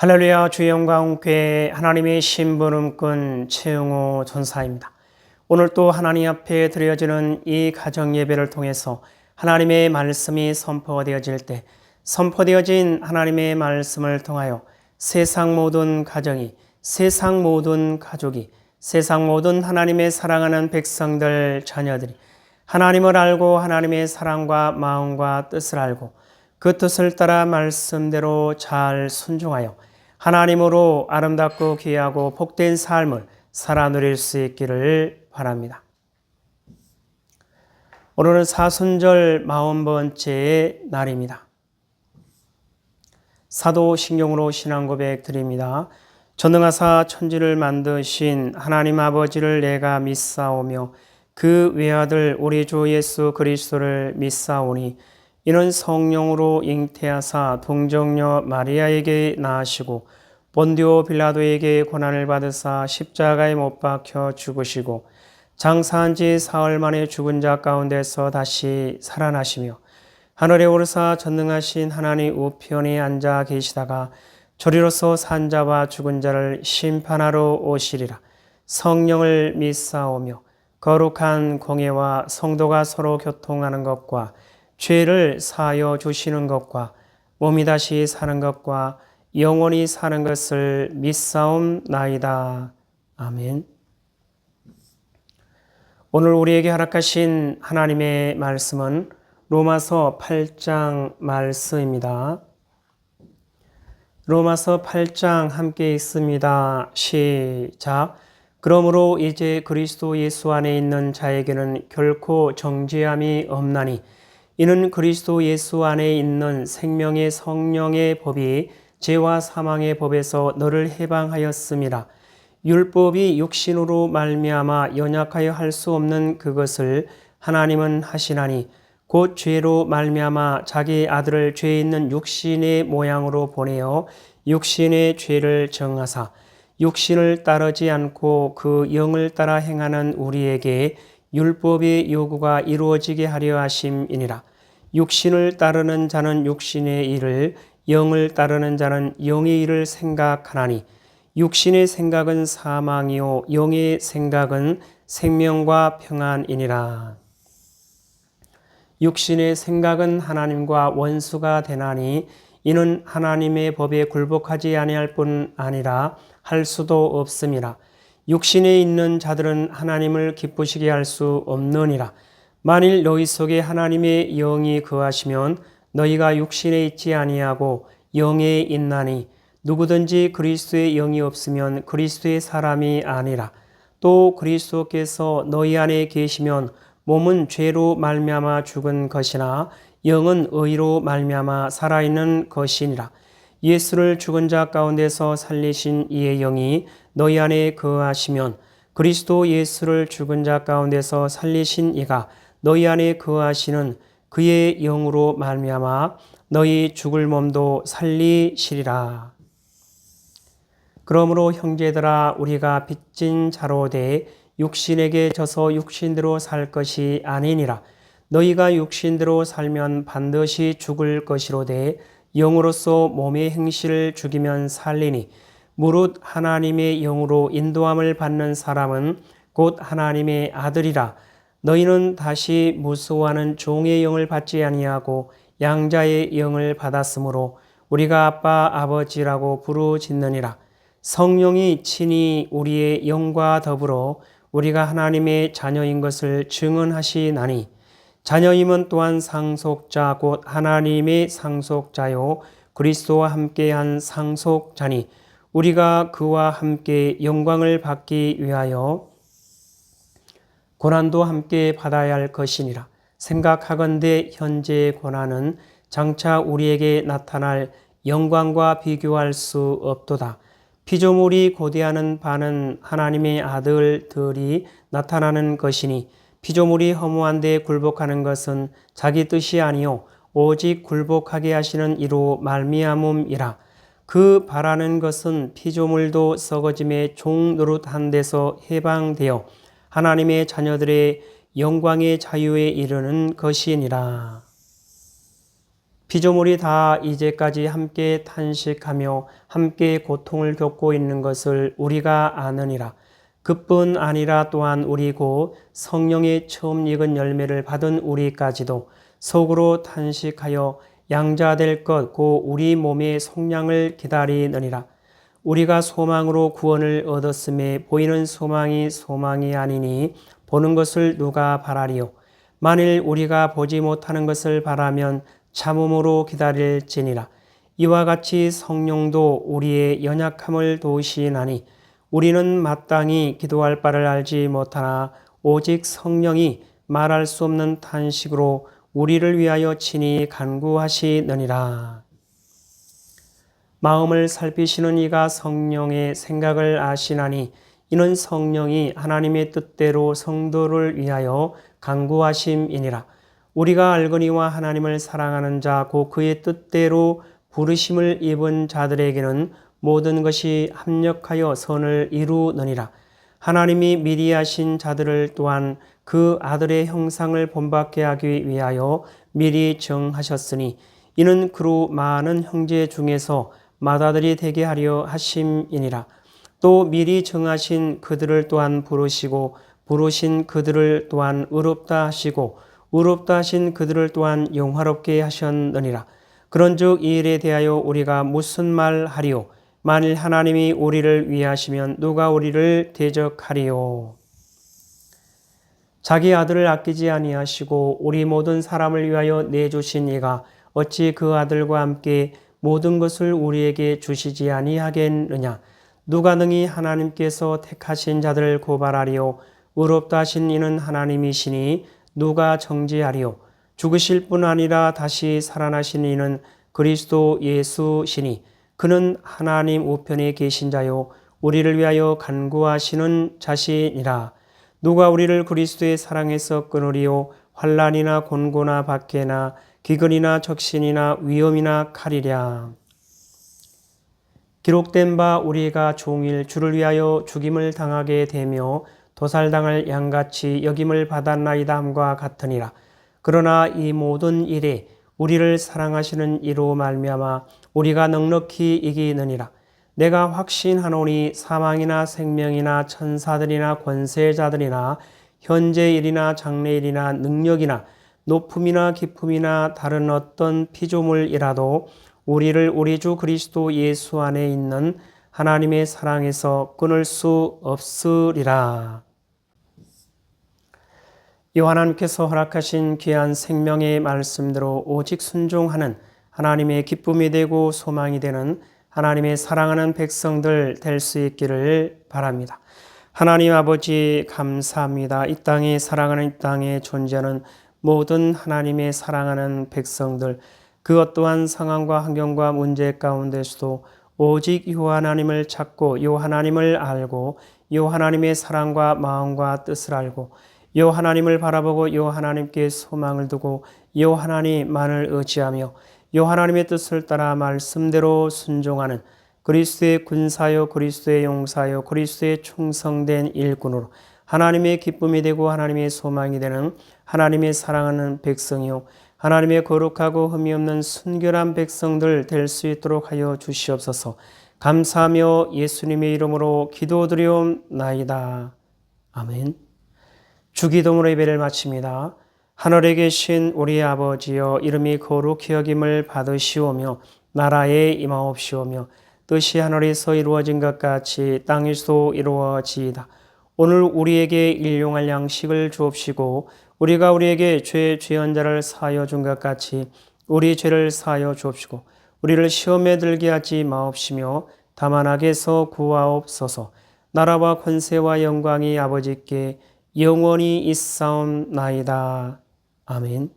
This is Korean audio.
할렐루야. 주의 영광 교회 하나님의 심부름꾼 최영호 전사입니다. 오늘 또 하나님 앞에 드려지는 이 가정 예배를 통해서 하나님의 말씀이 선포가 되어질 때 선포되어진 하나님의 말씀을 통하여 세상 모든 가정이, 세상 모든 가족이, 세상 모든 하나님의 사랑하는 백성들, 자녀들이 하나님을 알고 하나님의 사랑과 마음과 뜻을 알고 그 뜻을 따라 말씀대로 잘 순종하여 하나님으로 아름답고 귀하고 복된 삶을 살아 누릴 수 있기를 바랍니다. 오늘은 사순절 40번째 날입니다. 사도신경으로 신앙고백 드립니다. 전능하사 천지를 만드신 하나님 아버지를 내가 믿사오며 그 외아들 우리 주 예수 그리스도를 믿사오니 이는 성령으로 잉태하사 동정녀 마리아에게 낳으시고 본디오 빌라도에게 고난을 받으사 십자가에 못 박혀 죽으시고 장사한 지 사흘 만에 죽은 자 가운데서 다시 살아나시며 하늘에 오르사 전능하신 하나님 우편에 앉아 계시다가 저리로서 산 자와 죽은 자를 심판하러 오시리라. 성령을 믿사오며 거룩한 공예와 성도가 서로 교통하는 것과 죄를 사하여 주시는 것과 몸이 다시 사는 것과 영원히 사는 것을 믿사옵나이다. 아멘. 오늘 우리에게 허락하신 하나님의 말씀은 로마서 8장 말씀입니다. 로마서 8장 함께 읽습니다. 시작. 그러므로 이제 그리스도 예수 안에 있는 자에게는 결코 정죄함이 없나니 이는 그리스도 예수 안에 있는 생명의 성령의 법이 죄와 사망의 법에서 너를 해방하였음이라. 율법이 육신으로 말미암아 연약하여 할 수 없는 그것을 하나님은 하시나니 곧 죄로 말미암아 자기 아들을 죄 있는 육신의 모양으로 보내어 육신의 죄를 정하사 육신을 따르지 않고 그 영을 따라 행하는 우리에게 율법의 요구가 이루어지게 하려 하심이니라. 육신을 따르는 자는 육신의 일을, 영을 따르는 자는 영의 일을 생각하나니 육신의 생각은 사망이요 영의 생각은 생명과 평안이니라. 육신의 생각은 하나님과 원수가 되나니 이는 하나님의 법에 굴복하지 아니할 뿐 아니라 할 수도 없음이라. 육신에 있는 자들은 하나님을 기쁘시게 할 수 없느니라. 만일 너희 속에 하나님의 영이 거하시면 너희가 육신에 있지 아니하고 영에 있나니 누구든지 그리스도의 영이 없으면 그리스도의 사람이 아니라. 또 그리스도께서 너희 안에 계시면 몸은 죄로 말미암아 죽은 것이나 영은 의로 말미암아 살아있는 것이니라. 예수를 죽은 자 가운데서 살리신 이의 영이 너희 안에 거하시면 그리스도 예수를 죽은 자 가운데서 살리신 이가 너희 안에 거하시는 그의 영으로 말미암아 너희 죽을 몸도 살리시리라. 그러므로 형제들아 우리가 빚진 자로 돼 육신에게 져서 육신대로 살 것이 아니니라. 너희가 육신대로 살면 반드시 죽을 것이로되 영으로서 몸의 행실을 죽이면 살리니 무릇 하나님의 영으로 인도함을 받는 사람은 곧 하나님의 아들이라. 너희는 다시 무수하는 종의 영을 받지 아니하고 양자의 영을 받았으므로 우리가 아빠 아버지라고 부르짖느니라. 성령이 친히 우리의 영과 더불어 우리가 하나님의 자녀인 것을 증언하시나니 자녀임은 또한 상속자 곧 하나님의 상속자요 그리스도와 함께한 상속자니 우리가 그와 함께 영광을 받기 위하여 고난도 함께 받아야 할 것이니라. 생각하건대 현재의 고난은 장차 우리에게 나타날 영광과 비교할 수 없도다. 피조물이 고대하는 바는 하나님의 아들들이 나타나는 것이니 피조물이 허무한 데 굴복하는 것은 자기 뜻이 아니요 오직 굴복하게 하시는 이로 말미암음이라. 그 바라는 것은 피조물도 썩어짐의 종 노릇한 데서 해방되어 하나님의 자녀들의 영광의 자유에 이르는 것이니라. 피조물이 다 이제까지 함께 탄식하며 함께 고통을 겪고 있는 것을 우리가 아느니라. 그뿐 아니라 또한 우리 곧 성령의 처음 익은 열매를 받은 우리까지도 속으로 탄식하여 양자될 것 고 우리 몸의 속량을 기다리느니라. 우리가 소망으로 구원을 얻었음에 보이는 소망이 아니니 보는 것을 누가 바라리요. 만일 우리가 보지 못하는 것을 바라면 참음으로 기다릴지니라. 이와 같이 성령도 우리의 연약함을 도우시나니 우리는 마땅히 기도할 바를 알지 못하나 오직 성령이 말할 수 없는 탄식으로 우리를 위하여 친히 간구하시느니라. 마음을 살피시는 이가 성령의 생각을 아시나니 이는 성령이 하나님의 뜻대로 성도를 위하여 간구하심이니라. 우리가 알거니와 하나님을 사랑하는 자 곧 그의 뜻대로 부르심을 입은 자들에게는 모든 것이 합력하여 선을 이루느니라. 하나님이 미리 하신 자들을 또한 그 아들의 형상을 본받게 하기 위하여 미리 정하셨으니 이는 그로 많은 형제 중에서 맏아들이 되게 하려 하심이니라. 또 미리 정하신 그들을 또한 부르시고 부르신 그들을 또한 의롭다 하시고 의롭다 하신 그들을 또한 영화롭게 하셨느니라. 그런즉 이 일에 대하여 우리가 무슨 말 하리요? 만일 하나님이 우리를 위하시면 누가 우리를 대적하리요? 자기 아들을 아끼지 아니하시고 우리 모든 사람을 위하여 내주신 이가 어찌 그 아들과 함께 모든 것을 우리에게 주시지 아니하겠느냐? 누가 능히 하나님께서 택하신 자들을 고발하리요? 의롭다 하신 이는 하나님이시니 누가 정죄하리요? 죽으실 뿐 아니라 다시 살아나신 이는 그리스도 예수시니 그는 하나님 우편에 계신 자요 우리를 위하여 간구하시는 자시니라. 누가 우리를 그리스도의 사랑에서 끊으리요? 환난이나 곤고나 박해나 기근이나 적신이나 위험이나 칼이랴. 기록된 바 우리가 종일 주를 위하여 죽임을 당하게 되며 도살당할 양같이 여김을 받았나이다 함과 같으니라. 그러나 이 모든 일에 우리를 사랑하시는 이로 말미암아 우리가 넉넉히 이기느니라. 내가 확신하노니 사망이나 생명이나 천사들이나 권세자들이나 현재일이나 장래일이나 능력이나 높음이나 깊음이나 다른 어떤 피조물이라도 우리를 우리 주 그리스도 예수 안에 있는 하나님의 사랑에서 끊을 수 없으리라. 하나님께서 허락하신 귀한 생명의 말씀대로 오직 순종하는 하나님의 기쁨이 되고 소망이 되는 하나님의 사랑하는 백성들 될 수 있기를 바랍니다. 하나님 아버지 감사합니다. 이 땅에 사랑하는 이 땅에 존재하는 모든 하나님의 사랑하는 백성들 그 어떠한 상황과 환경과 문제 가운데서도 오직 요 하나님을 찾고 요 하나님을 알고 요 하나님의 사랑과 마음과 뜻을 알고 요 하나님을 바라보고 요 하나님께 소망을 두고 요 하나님만을 의지하며 요 하나님의 뜻을 따라 말씀대로 순종하는 그리스도의 군사요 그리스도의 용사요 그리스도의 충성된 일꾼으로 하나님의 기쁨이 되고 하나님의 소망이 되는 하나님의 사랑하는 백성이요 하나님의 거룩하고 흠이 없는 순결한 백성들 될 수 있도록 하여 주시옵소서. 감사하며 예수님의 이름으로 기도드리옵나이다. 아멘. 주기도문의 예배를 마칩니다. 하늘에 계신 우리 아버지여 이름이 거룩히 여김을 받으시오며 나라에 임하옵시오며 뜻이 하늘에서 이루어진 것 같이 땅에서도 이루어지이다. 오늘 우리에게 일용할 양식을 주옵시고 우리가 우리에게 죄 지은 자를 사하여 준 것 같이 우리 죄를 사하여 주옵시고 우리를 시험에 들게 하지 마옵시며 다만 악에서 구하옵소서. 나라와 권세와 영광이 아버지께 영원히 있사옵나이다. 아멘.